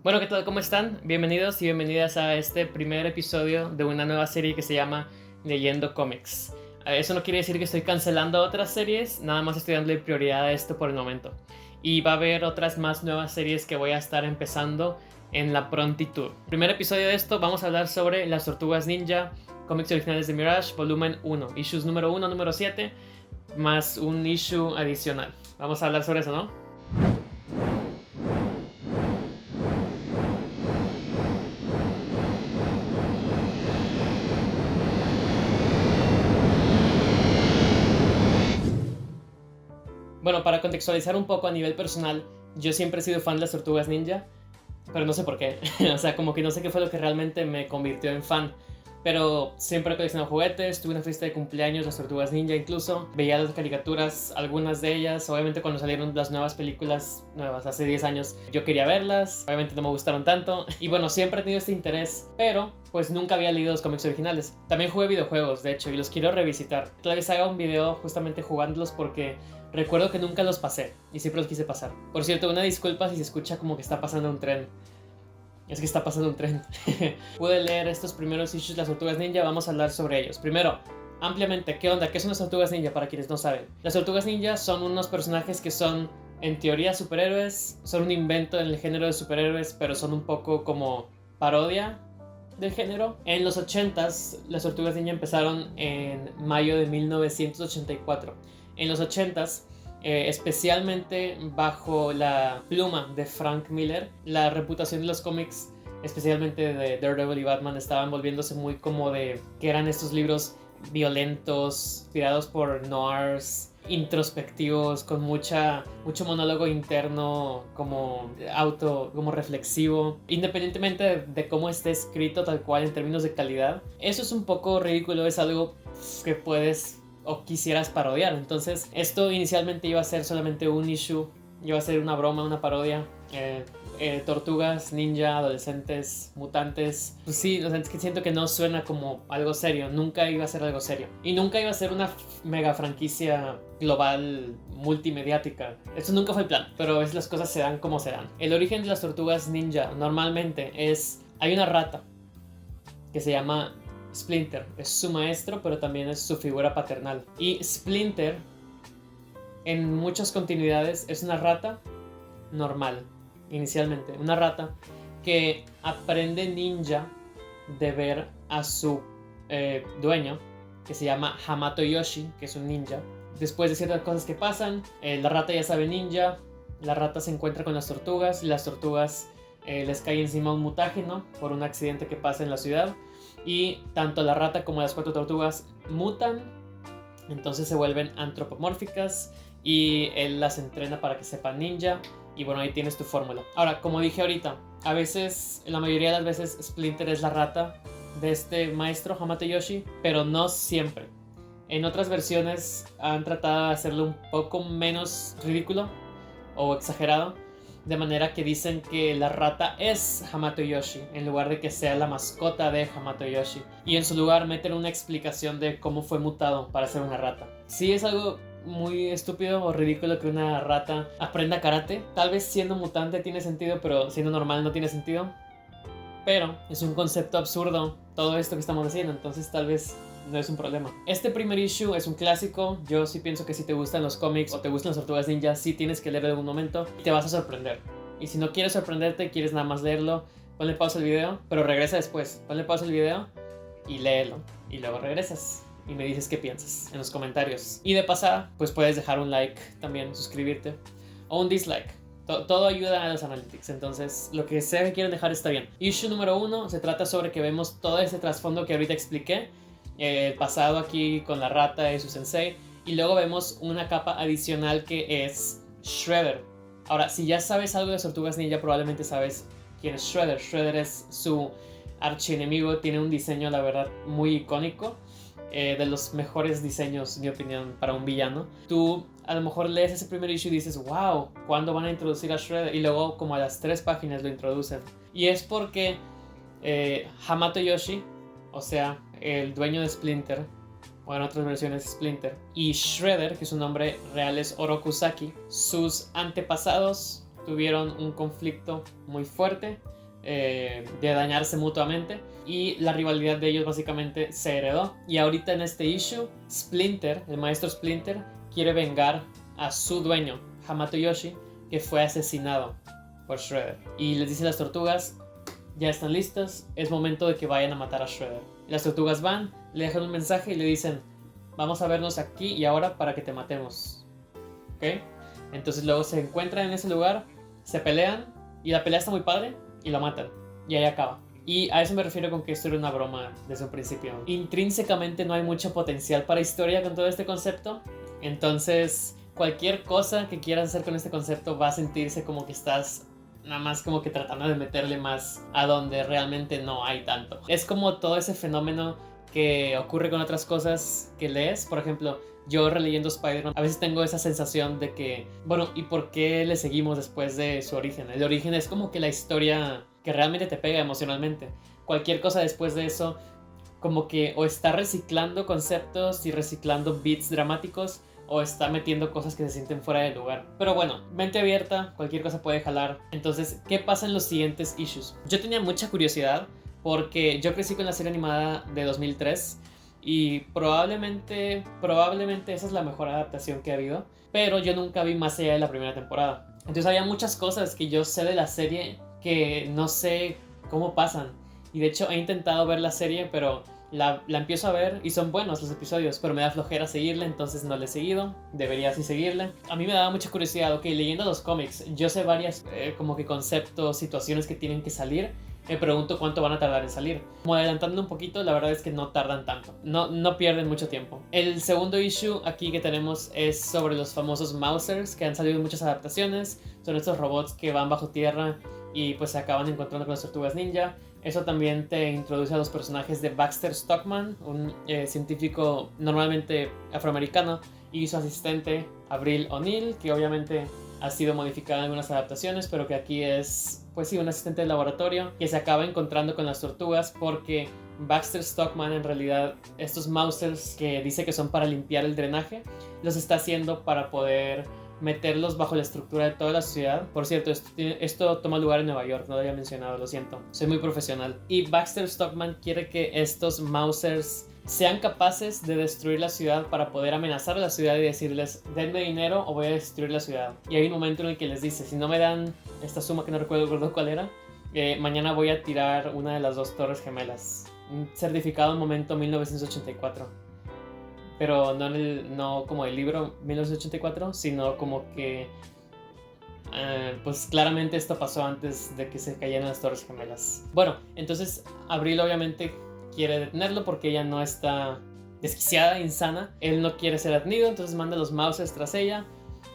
Bueno, ¿qué tal? ¿Cómo están? Bienvenidos y bienvenidas a este primer episodio de una nueva serie que se llama Leyendo Cómics. Eso no quiere decir que estoy cancelando otras series, nada más estoy dándole prioridad a esto por el momento. Y va a haber otras más nuevas series que voy a estar empezando en la prontitud. Primer episodio de esto vamos a hablar sobre Las Tortugas Ninja, cómics originales de Mirage, volumen 1, issues número 1, número 7, más un issue adicional. Vamos a hablar sobre eso, ¿no? Bueno, para contextualizar un poco a nivel personal, yo siempre he sido fan de las Tortugas Ninja, pero no sé por qué. O sea, como que no sé qué fue lo que realmente me convirtió en fan. Pero siempre he coleccionado juguetes, tuve una fiesta de cumpleaños, las Tortugas Ninja incluso. Veía las caricaturas, algunas de ellas. Obviamente cuando salieron las nuevas películas, nuevas, hace 10 años, yo quería verlas. Obviamente no me gustaron tanto. Y bueno, siempre he tenido este interés, pero pues nunca había leído los cómics originales. También jugué videojuegos, de hecho, y los quiero revisitar. Tal vez haga un video justamente jugándolos porque recuerdo que nunca los pasé y siempre los quise pasar. Por cierto, una disculpa si se escucha como que está pasando un tren. Es que está pasando un tren. Pude leer estos primeros issues de las Tortugas Ninja, vamos a hablar sobre ellos. Primero, ampliamente, ¿qué onda? ¿Qué son las Tortugas Ninja para quienes no saben? Las Tortugas Ninja son unos personajes que son, en teoría, superhéroes. Son un invento en el género de superhéroes, pero son un poco como parodia del género. En los 80s, las Tortugas Ninja empezaron en mayo de 1984. En los 80s, especialmente bajo la pluma de Frank Miller, la reputación de los cómics, especialmente de Daredevil y Batman, estaban volviéndose muy como de que eran estos libros violentos, tirados por noirs, introspectivos, con mucho monólogo interno, como reflexivo, independientemente de cómo esté escrito tal cual en términos de calidad. Eso es un poco ridículo, es algo que puedes o quisieras parodiar. Entonces esto inicialmente iba a ser solamente un issue, iba a ser una broma, una parodia. Tortugas, ninja, adolescentes, mutantes. Pues sí, o sea, es que siento que no suena como algo serio. Nunca iba a ser algo serio. Y nunca iba a ser una mega franquicia global multimediática. Esto nunca fue el plan, pero a veces las cosas se dan como se dan. El origen de las Tortugas Ninja normalmente es... Hay una rata que se llama Splinter. Es su maestro, pero también es su figura paternal. Y Splinter, en muchas continuidades, es una rata normal. Inicialmente, una rata que aprende ninja de ver a su dueño, que se llama Hamato Yoshi, que es un ninja. Después de ciertas cosas que pasan, la rata ya sabe ninja, la rata se encuentra con las tortugas, y las tortugas les cae encima un mutágeno por un accidente que pasa en la ciudad, y tanto la rata como las 4 tortugas mutan, entonces se vuelven antropomórficas, y él las entrena para que sepan ninja. Y bueno, ahí tienes tu fórmula. Ahora, como dije ahorita, a veces, la mayoría de las veces, Splinter es la rata de este maestro, Hamato Yoshi, pero no siempre. En otras versiones han tratado de hacerlo un poco menos ridículo o exagerado, de manera que dicen que la rata es Hamato Yoshi, en lugar de que sea la mascota de Hamato Yoshi. Y en su lugar meten una explicación de cómo fue mutado para ser una rata. Sí, es algo muy estúpido o ridículo que una rata aprenda karate. Tal vez siendo mutante tiene sentido, pero siendo normal no tiene sentido. Pero es un concepto absurdo todo esto que estamos haciendo, entonces tal vez no es un problema. Este primer issue es un clásico. Yo sí pienso que si te gustan los cómics o te gustan las Tortugas Ninja, sí tienes que leerlo en algún momento y te vas a sorprender. Y si no quieres sorprenderte, quieres nada más leerlo, ponle pausa al video, pero regresa después. Ponle pausa al video y léelo. Y luego regresas y me dices qué piensas en los comentarios. Y de pasada, pues puedes dejar un like también, suscribirte o un dislike. Todo ayuda a los analytics, entonces lo que sea que quieran dejar está bien. Issue número 1 se trata sobre que vemos todo ese trasfondo que ahorita expliqué, el pasado aquí con la rata y su sensei, y luego vemos una capa adicional que es Shredder. Ahora, si ya sabes algo de Tortugas Ninja, probablemente sabes quién es Shredder. Shredder es su archienemigo, tiene un diseño, la verdad, muy icónico. De los mejores diseños, en mi opinión, para un villano. Tú a lo mejor lees ese primer issue y dices, wow, ¿cuándo van a introducir a Shredder? Y luego como a las 3 páginas lo introducen. Y es porque Hamato Yoshi, o sea, el dueño de Splinter, o en otras versiones Splinter, y Shredder, que su nombre real es Oroku Saki, sus antepasados tuvieron un conflicto muy fuerte de dañarse mutuamente, y la rivalidad de ellos básicamente se heredó. Y ahorita en este issue, Splinter, el maestro Splinter, quiere vengar a su dueño, Hamato Yoshi, que fue asesinado por Shredder. Y les dice a las tortugas: ya están listas, es momento de que vayan a matar a Shredder. Y las tortugas van, le dejan un mensaje y le dicen: vamos a vernos aquí y ahora para que te matemos. ¿Ok? Entonces luego se encuentran en ese lugar, se pelean, y la pelea está muy padre, y lo matan. Y ahí acaba. Y a eso me refiero con que esto era una broma desde un principio. Intrínsecamente no hay mucho potencial para historia con todo este concepto. Entonces, cualquier cosa que quieras hacer con este concepto va a sentirse como que estás nada más como que tratando de meterle más a donde realmente no hay tanto. Es como todo ese fenómeno que ocurre con otras cosas que lees. Por ejemplo, yo releyendo Spider-Man, a veces tengo esa sensación de que, bueno, ¿y por qué le seguimos después de su origen? El origen es como que la historia que realmente te pega emocionalmente. Cualquier cosa después de eso, como que o está reciclando conceptos y reciclando beats dramáticos, o está metiendo cosas que se sienten fuera de lugar. Pero bueno, mente abierta, cualquier cosa puede jalar. Entonces, ¿qué pasa en los siguientes issues? Yo tenía mucha curiosidad porque yo crecí con la serie animada de 2003 y probablemente esa es la mejor adaptación que ha habido, pero yo nunca vi más allá de la primera temporada. Entonces había muchas cosas que yo sé de la serie que no sé cómo pasan. Y de hecho he intentado ver la serie, pero la empiezo a ver y son buenos los episodios, pero me da flojera seguirla, entonces no la he seguido. Debería así seguirla. A mí me daba mucha curiosidad, ok, leyendo los cómics, yo sé varias como que conceptos, situaciones que tienen que salir. Me pregunto cuánto van a tardar en salir. Como adelantando un poquito, la verdad es que no tardan tanto. No pierden mucho tiempo. El segundo issue aquí que tenemos es sobre los famosos Mousers, que han salido en muchas adaptaciones. Son estos robots que van bajo tierra y pues se acaban encontrando con las tortugas ninja. Eso también te introduce a los personajes de Baxter Stockman, un científico normalmente afroamericano, y su asistente Avril O'Neil, que obviamente ha sido modificada en algunas adaptaciones, pero que aquí es, pues sí, un asistente de laboratorio que se acaba encontrando con las tortugas porque Baxter Stockman, en realidad, estos Mousers que dice que son para limpiar el drenaje, los está haciendo para poder meterlos bajo la estructura de toda la ciudad. Por cierto, esto toma lugar en Nueva York, no lo había mencionado, lo siento, soy muy profesional. Y Baxter Stockman quiere que estos Mousers sean capaces de destruir la ciudad para poder amenazar a la ciudad y decirles: denme dinero o voy a destruir la ciudad. Y hay un momento en el que les dice: si no me dan esta suma que no recuerdo cuál era, mañana voy a tirar una de las dos torres gemelas. Un certificado en momento 1984. Pero no como el libro 1984, sino como que pues claramente esto pasó antes de que se cayeran las torres gemelas. Bueno, entonces Avril obviamente quiere detenerlo porque ella no está desquiciada, insana. Él no quiere ser detenido, entonces manda a los Mousers tras ella.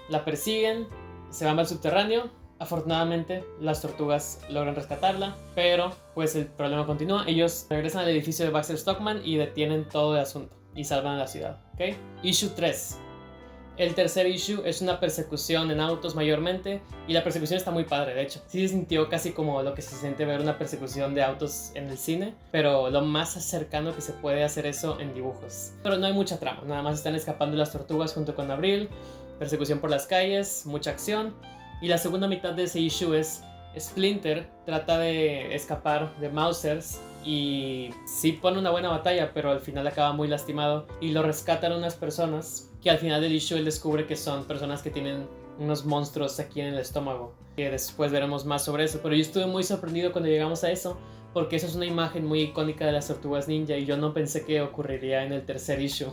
La persiguen, se van al subterráneo. Afortunadamente las tortugas logran rescatarla, pero pues el problema continúa. Ellos regresan al edificio de Baxter Stockman y detienen todo el asunto y salvan a la ciudad, ¿ok? Issue 3. El tercer issue es una persecución en autos mayormente, y la persecución está muy padre, de hecho. Sí se sintió casi como lo que se siente ver una persecución de autos en el cine, pero lo más cercano que se puede hacer eso en dibujos. Pero no hay mucha trama, nada más están escapando las tortugas junto con Avril, persecución por las calles, mucha acción. Y la segunda mitad de ese issue es Splinter trata de escapar de Mousers y sí pone una buena batalla, pero al final acaba muy lastimado y lo rescatan unas personas que al final del issue él descubre que son personas que tienen unos monstruos aquí en el estómago, que después veremos más sobre eso. Pero yo estuve muy sorprendido cuando llegamos a eso, porque eso es una imagen muy icónica de las tortugas ninja y yo no pensé que ocurriría en el tercer issue.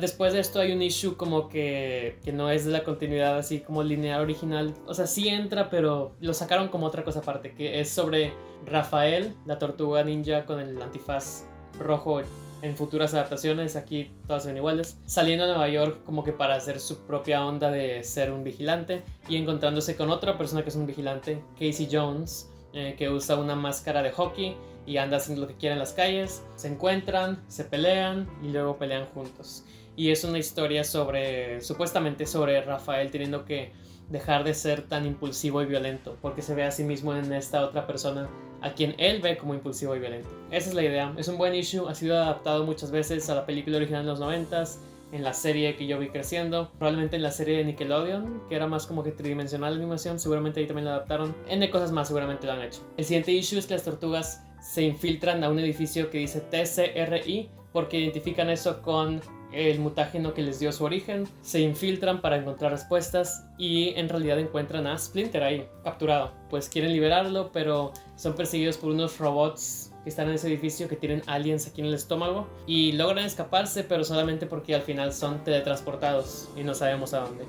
Después de esto hay un issue como que no es de la continuidad así como lineal original. O sea, sí entra, pero lo sacaron como otra cosa aparte, que es sobre Rafael, la tortuga ninja con el antifaz rojo en futuras adaptaciones. Aquí todas son iguales, saliendo a Nueva York como que para hacer su propia onda de ser un vigilante y encontrándose con otra persona que es un vigilante, Casey Jones, que usa una máscara de hockey y anda haciendo lo que quiere en las calles. Se encuentran, se pelean y luego pelean juntos. Y es una historia supuestamente sobre Rafael teniendo que dejar de ser tan impulsivo y violento, porque se ve a sí mismo en esta otra persona a quien él ve como impulsivo y violento. Esa es la idea. Es un buen issue, ha sido adaptado muchas veces a la película original en los 90s, en la serie que yo vi creciendo, probablemente en la serie de Nickelodeon, que era más como que tridimensional la animación, seguramente ahí también la adaptaron. N cosas más seguramente lo han hecho. El siguiente issue es que las tortugas se infiltran a un edificio que dice TCRI porque identifican eso con el mutágeno que les dio su origen, se infiltran para encontrar respuestas y en realidad encuentran a Splinter ahí, capturado. Pues quieren liberarlo, pero son perseguidos por unos robots que están en ese edificio que tienen aliens aquí en el estómago y logran escaparse, pero solamente porque al final son teletransportados y no sabemos a dónde.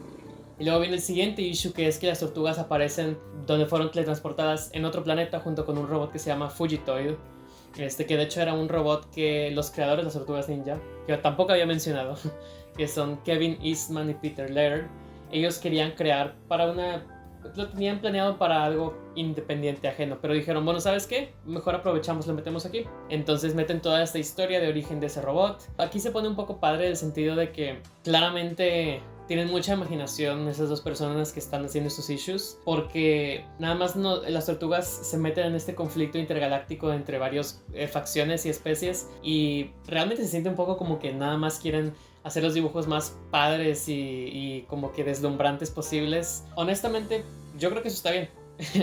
Y luego viene el siguiente issue, que es que las tortugas aparecen donde fueron teletransportadas en otro planeta junto con un robot que se llama Fugitoid. Que de hecho era un robot que los creadores de las Tortugas Ninja, que yo tampoco había mencionado, que son Kevin Eastman y Peter Laird, ellos querían crear para lo tenían planeado para algo independiente, ajeno, pero dijeron, bueno, ¿sabes qué? Mejor aprovechamos, lo metemos aquí. Entonces meten toda esta historia de origen de ese robot. Aquí se pone un poco padre el sentido de que claramente tienen mucha imaginación esas dos personas que están haciendo estos issues, porque nada más las tortugas se meten en este conflicto intergaláctico entre varias facciones y especies y realmente se siente un poco como que nada más quieren hacer los dibujos más padres y como que deslumbrantes posibles. Honestamente, yo creo que eso está bien.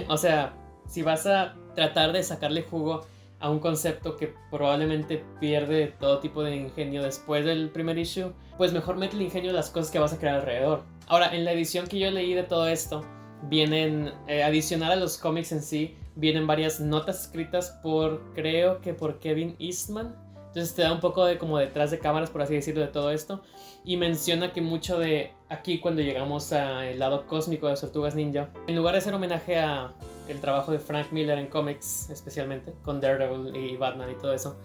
O sea, si vas a tratar de sacarle jugo a un concepto que probablemente pierde todo tipo de ingenio después del primer issue, pues mejor mete el ingenio en las cosas que vas a crear alrededor. Ahora, en la edición que yo leí de todo esto, vienen, adicional a los cómics en sí, vienen varias notas escritas creo que por Kevin Eastman. Entonces te da un poco de como detrás de cámaras, por así decirlo, de todo esto. Y menciona que mucho de aquí, cuando llegamos al lado cósmico de las Tortugas Ninja, en lugar de hacer homenaje a el trabajo de Frank Miller en cómics, especialmente con Daredevil y Batman y todo eso,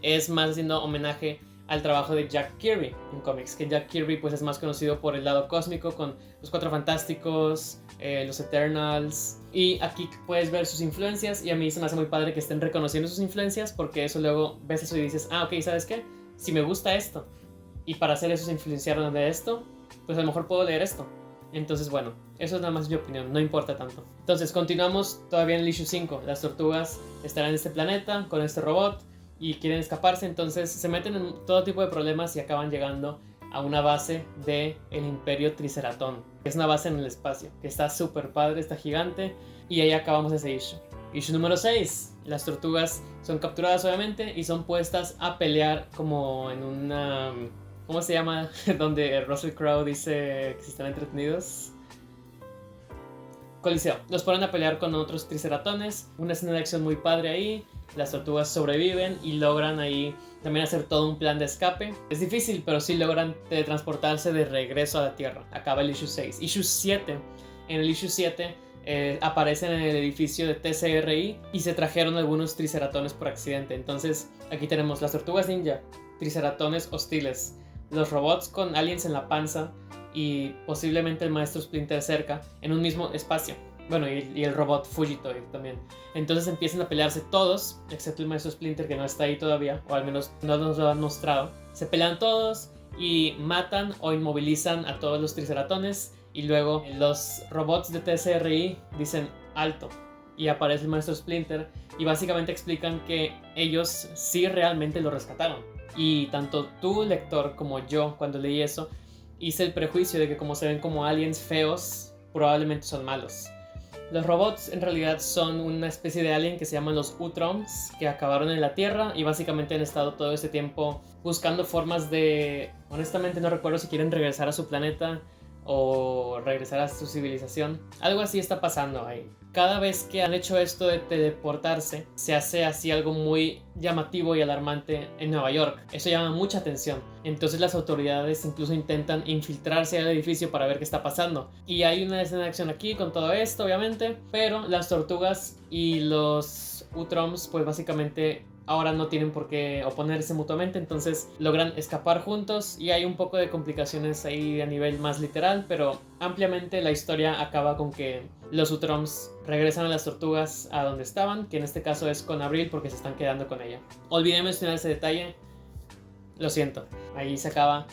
es más haciendo homenaje al trabajo de Jack Kirby en cómics, que Jack Kirby pues es más conocido por el lado cósmico con los Cuatro Fantásticos, los Eternals, y aquí puedes ver sus influencias y a mí se me hace muy padre que estén reconociendo sus influencias, porque eso luego ves eso y dices, ah, ok, ¿sabes qué? Si me gusta esto y para hacer eso se influenciaron de esto, pues a lo mejor puedo leer esto. Entonces, bueno, eso es nada más mi opinión, no importa tanto. Entonces, continuamos todavía en el issue 5. Las tortugas estarán en este planeta con este robot y quieren escaparse, entonces se meten en todo tipo de problemas y acaban llegando a una base del Imperio Triceratón, que es una base en el espacio, que está súper padre, está gigante, y ahí acabamos ese issue. Issue número 6. Las tortugas son capturadas obviamente y son puestas a pelear como en una... ¿Cómo se llama? Donde Russell Crowe dice que si están entretenidos. Coliseo. Los ponen a pelear con otros triceratones. Una escena de acción muy padre ahí. Las tortugas sobreviven y logran ahí también hacer todo un plan de escape. Es difícil, pero sí logran teletransportarse de regreso a la Tierra. Acaba el issue 6. Issue 7. En el issue 7 aparecen en el edificio de TCRI y se trajeron algunos triceratones por accidente. Entonces aquí tenemos las tortugas ninja, triceratones hostiles, los robots con aliens en la panza y posiblemente el maestro Splinter cerca en un mismo espacio. Bueno, y el robot Fugitoid también. Entonces empiezan a pelearse todos, excepto el maestro Splinter, que no está ahí todavía, o al menos no nos lo han mostrado. Se pelean todos y matan o inmovilizan a todos los triceratones. Y luego los robots de TCRI dicen alto. Y aparece el maestro Splinter y básicamente explican que ellos sí realmente lo rescataron. Y tanto tú, lector, como yo, cuando leí eso, hice el prejuicio de que como se ven como aliens feos, probablemente son malos. Los robots en realidad son una especie de alien que se llaman los Utroms, que acabaron en la Tierra y básicamente han estado todo este tiempo buscando formas de... Honestamente no recuerdo si quieren regresar a su planeta o regresar a su civilización. Algo así está pasando ahí. Cada vez que han hecho esto de teleportarse, se hace así algo muy llamativo y alarmante en Nueva York. Eso llama mucha atención. Entonces las autoridades incluso intentan infiltrarse al edificio para ver qué está pasando. Y hay una escena de acción aquí con todo esto, obviamente. Pero las tortugas y los Utroms, pues básicamente ahora no tienen por qué oponerse mutuamente, entonces logran escapar juntos y hay un poco de complicaciones ahí a nivel más literal, pero ampliamente la historia acaba con que los Utroms regresan a las tortugas a donde estaban, que en este caso es con Abril porque se están quedando con ella. Olvidé mencionar ese detalle, lo siento, ahí se acaba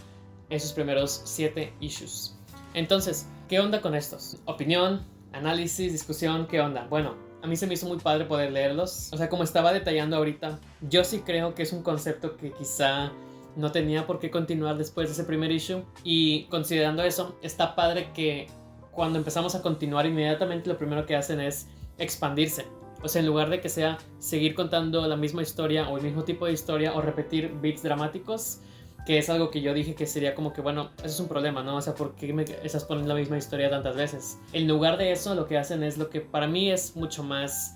esos primeros 7 issues. Entonces, ¿qué onda con estos? Opinión, análisis, discusión, ¿qué onda? Bueno, a mí se me hizo muy padre poder leerlos. O sea, como estaba detallando ahorita, yo sí creo que es un concepto que quizá no tenía por qué continuar después de ese primer issue. Y considerando eso, está padre que cuando empezamos a continuar inmediatamente lo primero que hacen es expandirse. O sea, en lugar de que sea seguir contando la misma historia o el mismo tipo de historia o repetir beats dramáticos, que es algo que yo dije que sería como que, bueno, eso es un problema, ¿no? O sea, ¿por qué me estás poniendo la misma historia tantas veces? En lugar de eso, lo que hacen es lo que para mí es mucho más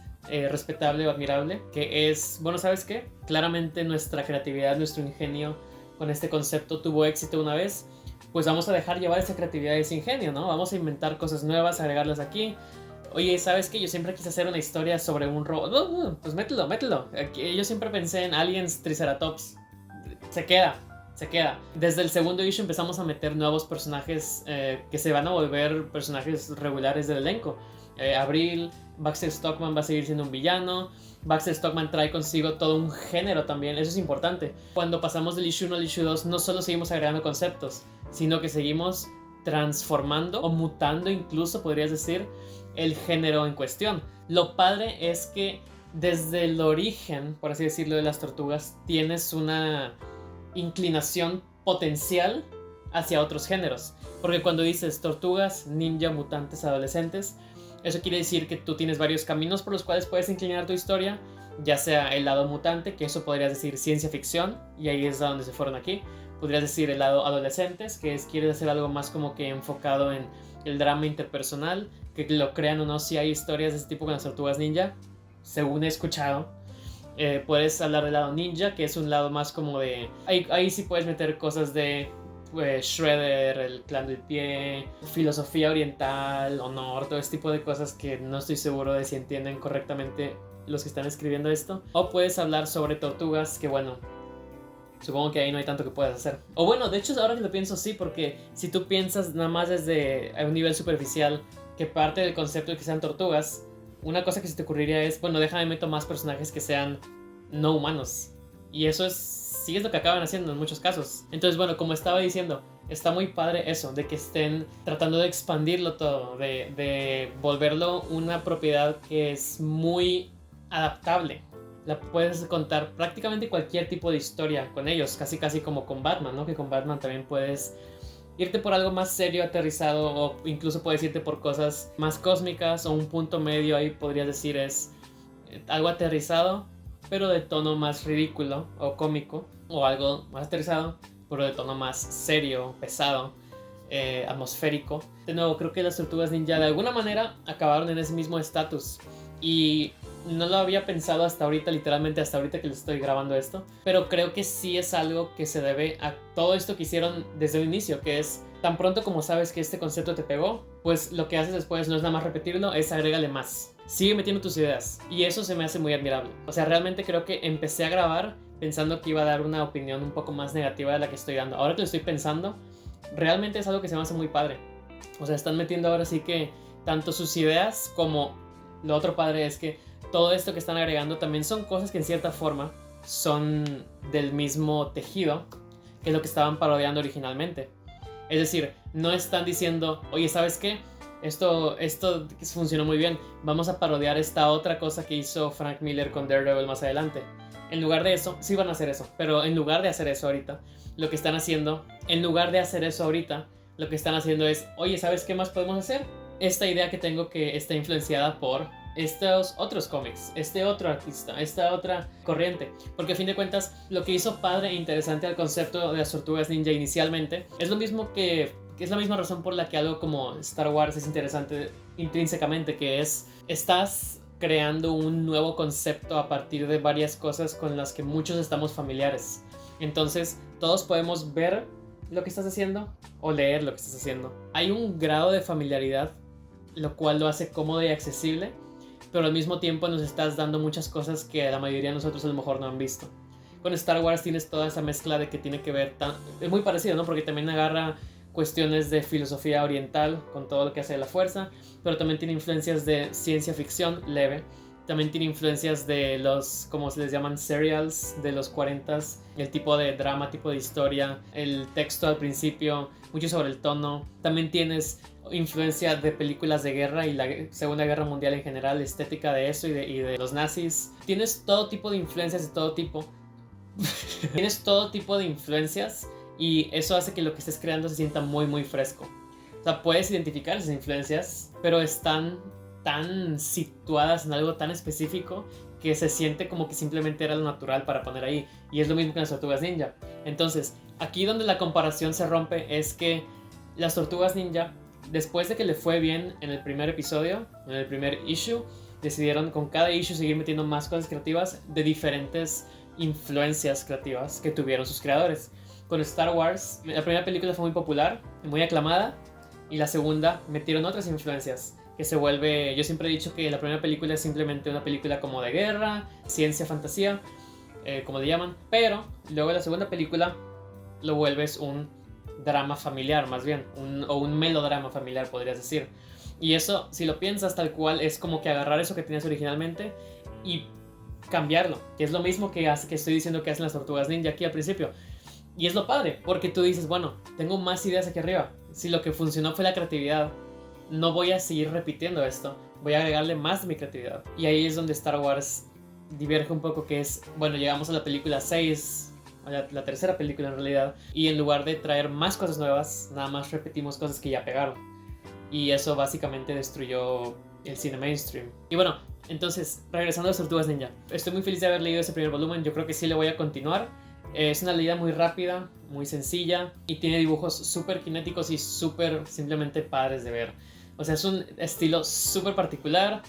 respetable o admirable, que es, bueno, ¿sabes qué? Claramente nuestra creatividad, nuestro ingenio con este concepto tuvo éxito una vez, pues vamos a dejar llevar esa creatividad y ese ingenio, ¿no? Vamos a inventar cosas nuevas, agregarlas aquí. Oye, ¿sabes qué? Yo siempre quise hacer una historia sobre un robot. Pues mételo. Yo siempre pensé en aliens Triceratops. Se queda. Desde el segundo issue empezamos a meter nuevos personajes que se van a volver personajes regulares del elenco. Abril, Baxter Stockman va a seguir siendo un villano. Baxter Stockman trae consigo todo un género también, eso es importante. Cuando pasamos del issue 1 al issue 2, no solo seguimos agregando conceptos, sino que seguimos transformando o mutando incluso, podrías decir, el género en cuestión. Lo padre es que desde el origen, por así decirlo, de las tortugas, tienes una inclinación potencial hacia otros géneros. Porque cuando dices tortugas, ninja, mutantes, adolescentes, eso quiere decir que tú tienes varios caminos por los cuales puedes inclinar tu historia, ya sea el lado mutante, que eso podrías decir ciencia ficción, y ahí es a donde se fueron aquí. Podrías decir el lado adolescentes, que es quieres hacer algo más como que enfocado en el drama interpersonal, que lo crean o no, si hay historias de ese tipo con las tortugas ninja, según he escuchado. Puedes hablar del lado ninja, que es un lado más como de... Ahí sí puedes meter cosas de Shredder, el clan del pie, filosofía oriental, honor, todo ese tipo de cosas que no estoy seguro de si entienden correctamente los que están escribiendo esto. O puedes hablar sobre tortugas, que bueno, supongo que ahí no hay tanto que puedas hacer. O bueno, de hecho ahora que lo pienso sí, porque si tú piensas nada más desde un nivel superficial que parte del concepto de que sean tortugas, una cosa que se te ocurriría es, bueno, déjame meto más personajes que sean no humanos. Y eso sí es lo que acaban haciendo en muchos casos. Entonces, bueno, como estaba diciendo, está muy padre eso, de que estén tratando de expandirlo todo, de volverlo una propiedad que es muy adaptable. La puedes contar prácticamente cualquier tipo de historia con ellos, casi como con Batman, ¿no? Que con Batman también puedes irte por algo más serio, aterrizado, o incluso puedes irte por cosas más cósmicas, o un punto medio ahí podrías decir es algo aterrizado, pero de tono más ridículo o cómico, o algo más aterrizado, pero de tono más serio, pesado, atmosférico. De nuevo, creo que las tortugas ninja de alguna manera acabaron en ese mismo estatus, y no lo había pensado hasta ahorita, literalmente hasta ahorita que les estoy grabando esto, pero creo que sí es algo que se debe a todo esto que hicieron desde el inicio, que es tan pronto como sabes que este concepto te pegó, pues lo que haces después no es nada más repetirlo, es agrégale más. Sigue metiendo tus ideas, y eso se me hace muy admirable. O sea, realmente creo que empecé a grabar pensando que iba a dar una opinión un poco más negativa de la que estoy dando. Ahora que lo estoy pensando, realmente es algo que se me hace muy padre. O sea, están metiendo ahora sí que tanto sus ideas como lo otro padre es que todo esto que están agregando también son cosas que en cierta forma son del mismo tejido que lo que estaban parodiando originalmente. Es decir, no están diciendo, oye, ¿sabes qué? Esto funcionó muy bien, vamos a parodiar esta otra cosa que hizo Frank Miller con Daredevil más adelante. En lugar de eso, sí van a hacer eso, pero en lugar de hacer eso ahorita, lo que están haciendo es, oye, ¿sabes qué más podemos hacer? Esta idea que tengo que está influenciada por estos otros cómics, este otro artista, esta otra corriente, porque a fin de cuentas lo que hizo padre e interesante al concepto de las tortugas ninja inicialmente es lo mismo que es la misma razón por la que algo como Star Wars es interesante intrínsecamente, que es estás creando un nuevo concepto a partir de varias cosas con las que muchos estamos familiares. Entonces todos podemos ver lo que estás haciendo o leer lo que estás haciendo. Hay un grado de familiaridad, lo cual lo hace cómodo y accesible, pero al mismo tiempo nos estás dando muchas cosas que la mayoría de nosotros a lo mejor no han visto. Con Star Wars tienes toda esa mezcla de que tiene que ver, es muy parecido, ¿no? Porque también agarra cuestiones de filosofía oriental con todo lo que hace la fuerza, pero también tiene influencias de ciencia ficción leve, también tiene influencias de los, como se les llaman, serials de los 40s, el tipo de drama, tipo de historia, el texto al principio, mucho sobre el tono. También tienes influencia de películas de guerra y la Segunda Guerra Mundial en general, estética de eso y de los nazis. Tienes todo tipo de influencias de todo tipo, Tienes todo tipo de influencias y eso hace que lo que estés creando se sienta muy muy fresco. O sea, puedes identificar esas influencias, pero están tan situadas en algo tan específico que se siente como que simplemente era lo natural para poner ahí. Y es lo mismo que las Tortugas Ninja. Entonces, aquí donde la comparación se rompe es que las Tortugas Ninja, después de que le fue bien en el primer episodio, en el primer issue, decidieron con cada issue seguir metiendo más cosas creativas de diferentes influencias creativas que tuvieron sus creadores. Con Star Wars, la primera película fue muy popular, muy aclamada, y la segunda metieron otras influencias que se vuelve, yo siempre he dicho que la primera película es simplemente una película como de guerra, ciencia, fantasía, como le llaman, pero luego la segunda película lo vuelves un drama familiar, más bien, o un melodrama familiar, podrías decir. Y eso, si lo piensas tal cual, es como que agarrar eso que tenías originalmente y cambiarlo, que es lo mismo que estoy diciendo que hacen las Tortugas Ninja aquí al principio. Y es lo padre, porque tú dices, bueno, tengo más ideas aquí arriba. Si lo que funcionó fue la creatividad, no voy a seguir repitiendo esto, voy a agregarle más de mi creatividad. Y ahí es donde Star Wars diverge un poco, que es, bueno, llegamos a la película 6, a la tercera película en realidad, y en lugar de traer más cosas nuevas, nada más repetimos cosas que ya pegaron. Y eso básicamente destruyó el cine mainstream. Y bueno, entonces, regresando a las Tortugas Ninja, estoy muy feliz de haber leído ese primer volumen, yo creo que sí le voy a continuar. Es una leída muy rápida, muy sencilla y tiene dibujos súper cinéticos y súper simplemente padres de ver. O sea, es un estilo súper particular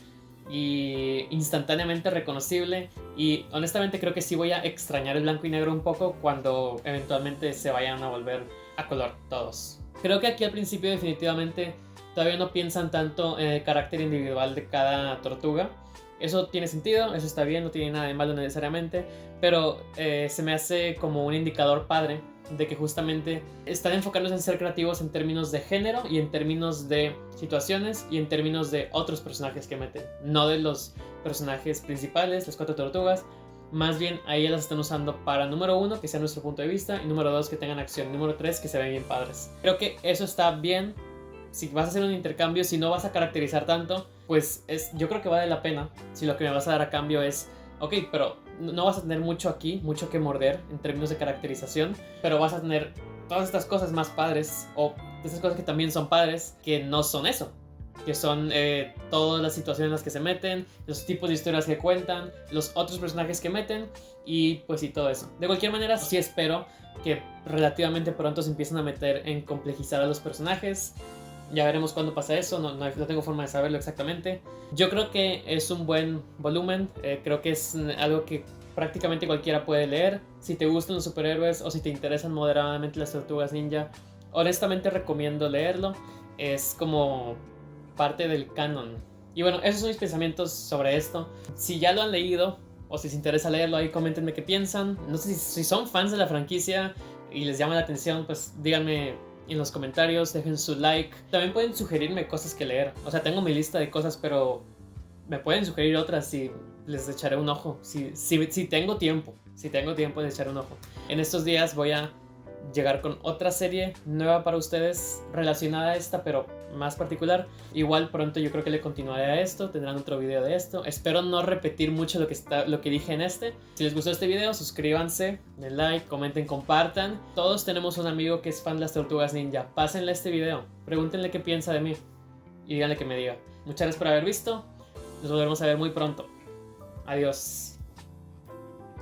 y instantáneamente reconocible, y honestamente creo que sí voy a extrañar el blanco y negro un poco cuando eventualmente se vayan a volver a color todos. Creo que aquí al principio definitivamente todavía no piensan tanto en el carácter individual de cada tortuga. Eso tiene sentido, eso está bien, no tiene nada de malo necesariamente, pero se me hace como un indicador padre de que justamente están enfocándose en ser creativos en términos de género y en términos de situaciones y en términos de otros personajes que meten, no de los personajes principales, las 4 tortugas. Más bien ahí las están usando para, número 1, que sea nuestro punto de vista, y número 2, que tengan acción, y número 3, que se ven bien padres. Creo que eso está bien. Si vas a hacer un intercambio, si no vas a caracterizar tanto, pues yo creo que vale la pena. Si lo que me vas a dar a cambio es, ok, pero no vas a tener mucho aquí, mucho que morder en términos de caracterización, pero vas a tener todas estas cosas más padres, o estas cosas que también son padres, que no son eso, que son todas las situaciones en las que se meten, los tipos de historias que cuentan, los otros personajes que meten, y pues sí, todo eso. De cualquier manera, sí espero que relativamente pronto se empiecen a meter en complejizar a los personajes. Ya veremos cuándo pasa eso, no tengo forma de saberlo exactamente. Yo creo que es un buen volumen, creo que es algo que prácticamente cualquiera puede leer. Si te gustan los superhéroes o si te interesan moderadamente las Tortugas Ninja, honestamente recomiendo leerlo. Es como parte del canon. Y bueno, esos son mis pensamientos sobre esto. Si ya lo han leído o si les interesa leerlo, ahí coméntenme qué piensan. No sé si son fans de la franquicia y les llama la atención, pues díganme en los comentarios, dejen su like. También pueden sugerirme cosas que leer. O sea, tengo mi lista de cosas, pero me pueden sugerir otras y les echaré un ojo. Si tengo tiempo, les echaré un ojo. En estos días voy a llegar con otra serie nueva para ustedes relacionada a esta, pero más particular. Igual pronto yo creo que le continuaré a esto, tendrán otro video de esto. Espero no repetir mucho lo que dije en este. Si les gustó este video, suscríbanse, den like, comenten, compartan. Todos tenemos un amigo que es fan de las Tortugas Ninja. Pásenle este video, pregúntenle qué piensa de mí y díganle que me diga. Muchas gracias por haber visto. Nos volveremos a ver muy pronto. Adiós.